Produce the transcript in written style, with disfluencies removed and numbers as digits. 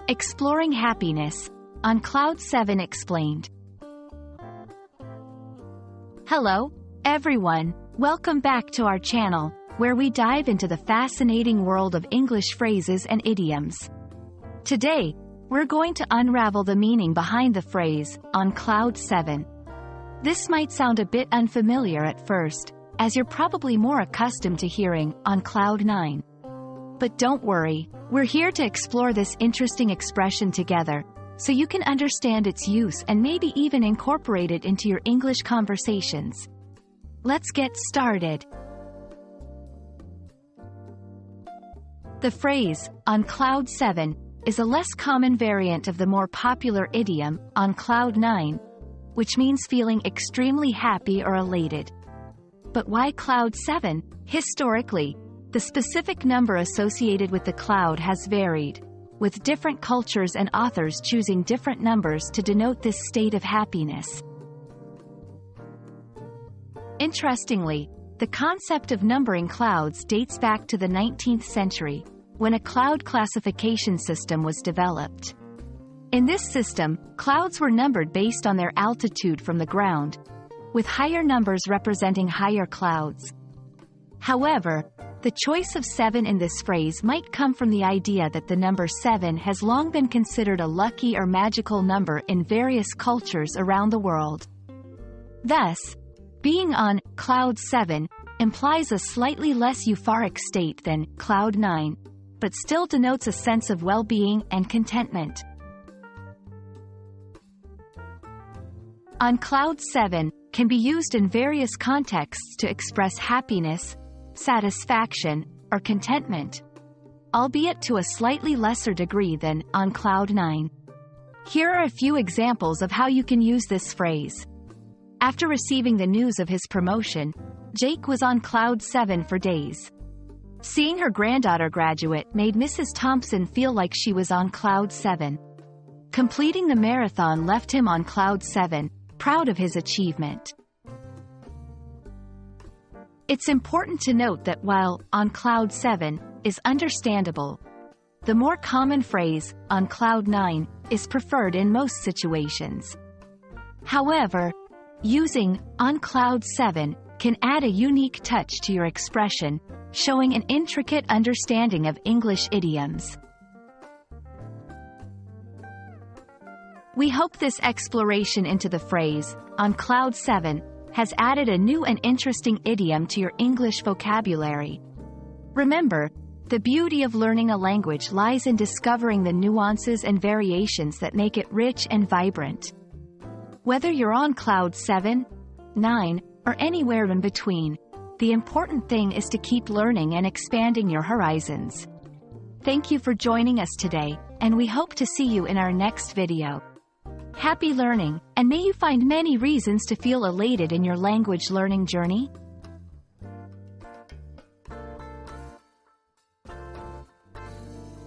Exploring happiness on Cloud 7 explained. Hello, everyone. Welcome back to our channel, where we dive into the fascinating world of English phrases and idioms. Today, we're going to unravel the meaning behind the phrase, on Cloud 7. This might sound a bit unfamiliar at first, as you're probably more accustomed to hearing, on Cloud 9. But don't worry, we're here to explore this interesting expression together, so you can understand its use and maybe even incorporate it into your English conversations. Let's get started. The phrase, on Cloud 7, is a less common variant of the more popular idiom, on Cloud 9, which means feeling extremely happy or elated. But why Cloud 7? Historically, the specific number associated with the cloud has varied, with different cultures and authors choosing different numbers to denote this state of happiness. Interestingly, the concept of numbering clouds dates back to the 19th century, when a cloud classification system was developed. In this system, clouds were numbered based on their altitude from the ground, with higher numbers representing higher clouds. However, the choice of 7 in this phrase might come from the idea that the number 7 has long been considered a lucky or magical number in various cultures around the world. Thus, being on Cloud 7 implies a slightly less euphoric state than Cloud 9, but still denotes a sense of well-being and contentment. On Cloud 7 can be used in various contexts to express happiness, satisfaction, or contentment, albeit to a slightly lesser degree than on Cloud 9. Here are a few examples of how you can use this phrase. After receiving the news of his promotion, Jake was on Cloud 7 for days. Seeing her granddaughter graduate made Mrs. Thompson feel like she was on Cloud 7. Completing the marathon left him on Cloud 7, proud of his achievement. It's important to note that while on Cloud 7 is understandable, the more common phrase, on Cloud 9, is preferred in most situations. However, using on Cloud 7 can add a unique touch to your expression, showing an intricate understanding of English idioms. We hope this exploration into the phrase, on Cloud 7, has added a new and interesting idiom to your English vocabulary. Remember, the beauty of learning a language lies in discovering the nuances and variations that make it rich and vibrant. Whether you're on Cloud 7, 9, or anywhere in between, the important thing is to keep learning and expanding your horizons. Thank you for joining us today, and we hope to see you in our next video. Happy learning, and may you find many reasons to feel elated in your language learning journey.